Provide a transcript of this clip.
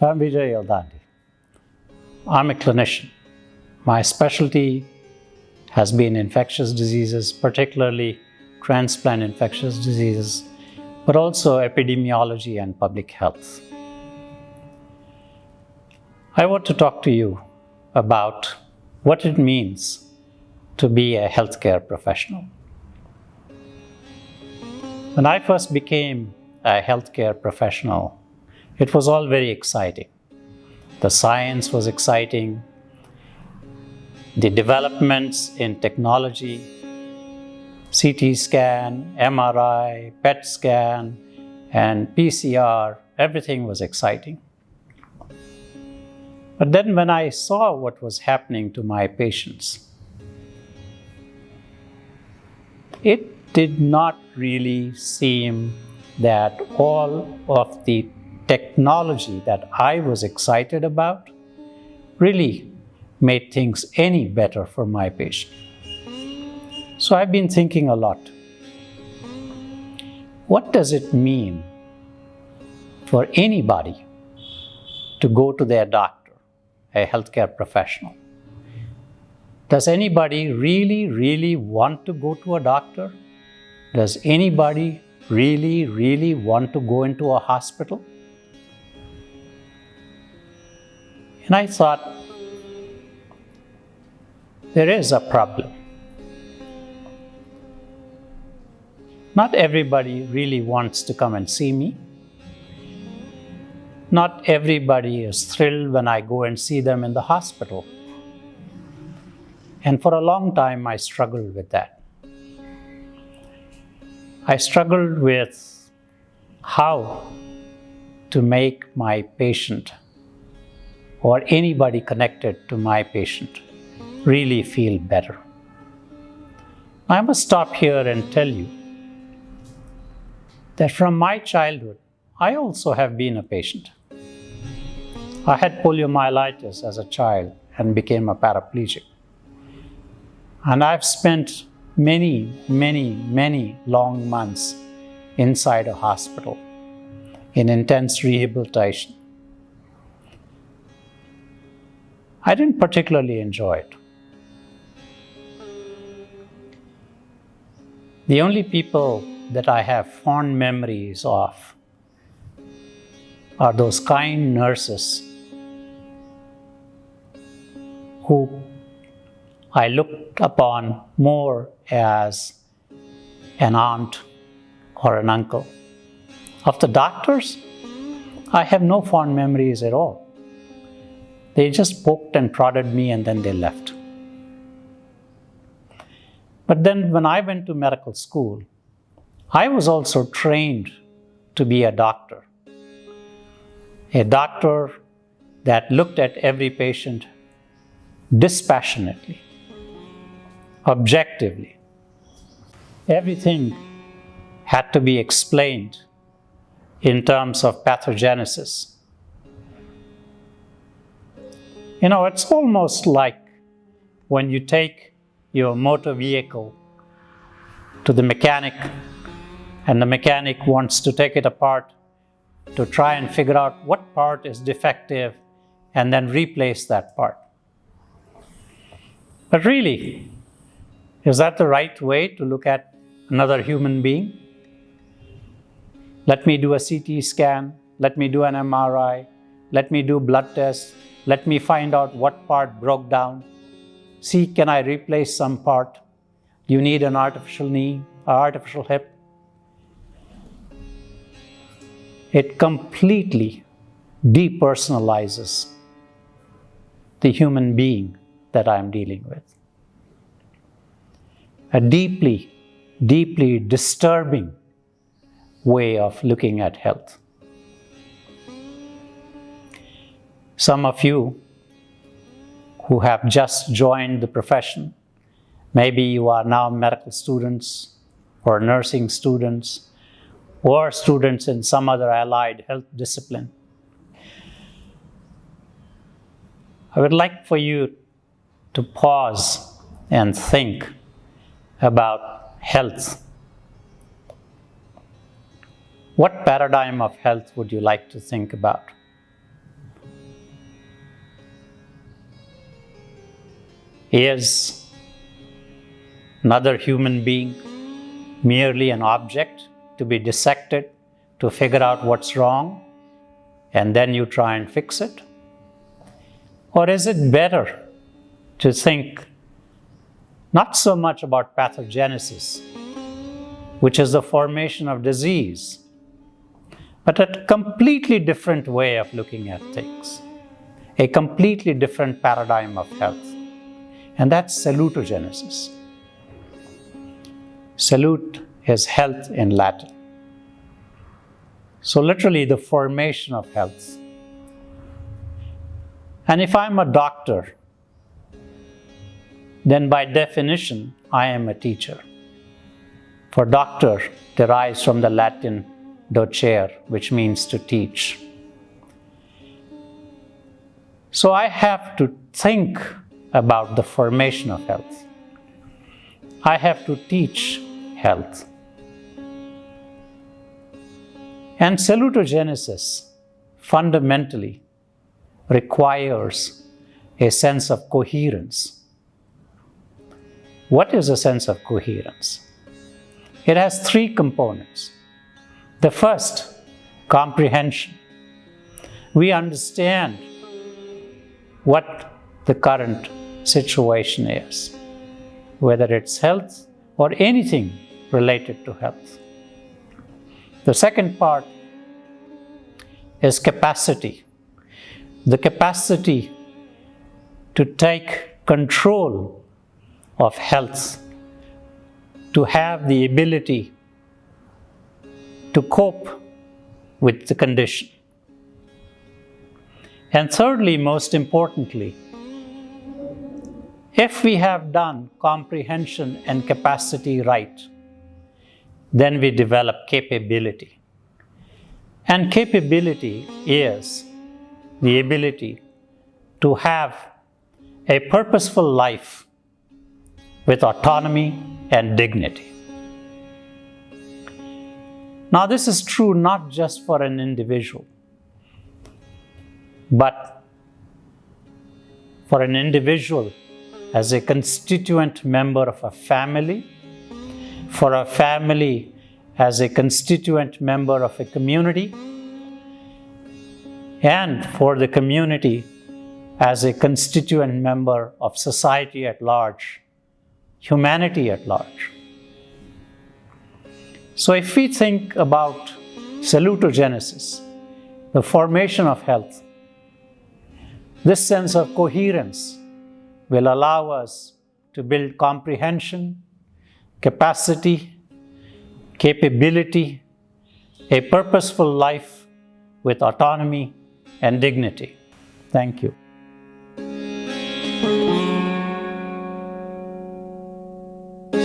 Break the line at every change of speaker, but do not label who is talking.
I'm Vijay Yaldandi. I'm a clinician. My specialty has been infectious diseases, particularly transplant infectious diseases, but also epidemiology and public health. I want to talk to you about what it means to be a healthcare professional. When I first became a healthcare professional, it was all very exciting. The science was exciting. The developments in technology, CT scan, MRI, PET scan, and PCR, everything was exciting. But then when I saw what was happening to my patients, it did not really seem that all of the technology that I was excited about really made things any better for my patient. So I've been thinking a lot. What does it mean for anybody to go to their doctor, a healthcare professional? Does anybody really want to go to a doctor? Does anybody really want to go into a hospital? And I thought, there is a problem. Not everybody really wants to come and see me. Not everybody is thrilled when I go and see them in the hospital. And for a long time, I struggled with that. I struggled with how to make my patient or anybody connected to my patient really feel better. I must stop here and tell you that from my childhood, I also have been a patient. I had poliomyelitis as a child and became a paraplegic. And I've spent many long months inside a hospital in intense rehabilitation. I didn't particularly enjoy it. The only people that I have fond memories of are those kind nurses who I looked upon more as an aunt or an uncle. Of the doctors, I have no fond memories at all. They just poked and prodded me and then they left. But then when I went to medical school, I was also trained to be a doctor that looked at every patient dispassionately, objectively. Everything had to be explained in terms of pathogenesis. You know, it's almost like when you take your motor vehicle to the mechanic and the mechanic wants to take it apart to try and figure out what part is defective and then replace that part. But really, is that the right way to look at another human being? Let me do a CT scan, let me do an MRI, let me do blood tests, let me find out what part broke down. See, can I replace some part? You need an artificial knee, an artificial hip. It completely depersonalizes the human being that I'm dealing with. A deeply disturbing way of looking at health. Some of you who have just joined the profession, maybe you are now medical students or nursing students or students in some other allied health discipline. I would like for you to pause and think about health. What paradigm of health would you like to think about? Is another human being merely an object to be dissected to figure out what's wrong and then you try and fix it? Or is it better to think not so much about pathogenesis, which is the formation of disease, but a completely different way of looking at things, a completely different paradigm of health, and that's salutogenesis. Salute is health in Latin. So literally the formation of health. And if I'm a doctor, then by definition, I am a teacher. For doctor derives from the Latin docere, which means to teach. So I have to think about the formation of health. I have to teach health. And salutogenesis fundamentally requires a sense of coherence. What is a sense of coherence? It has three components. The first, comprehension. We understand what the current situation is, whether it's health or anything related to health. The second part is capacity. The capacity to take control of health, to have the ability to cope with the condition. And thirdly, most importantly, if we have done comprehension and capacity right, then we develop capability. And capability is the ability to have a purposeful life with autonomy and dignity. Now, this is true not just for an individual, but for an individual as a constituent member of a family, for a family as a constituent member of a community, and for the community as a constituent member of society at large, humanity at large. So if we think about salutogenesis, the formation of health, this sense of coherence will allow us to build comprehension, capacity, capability, a purposeful life with autonomy and dignity. Thank you.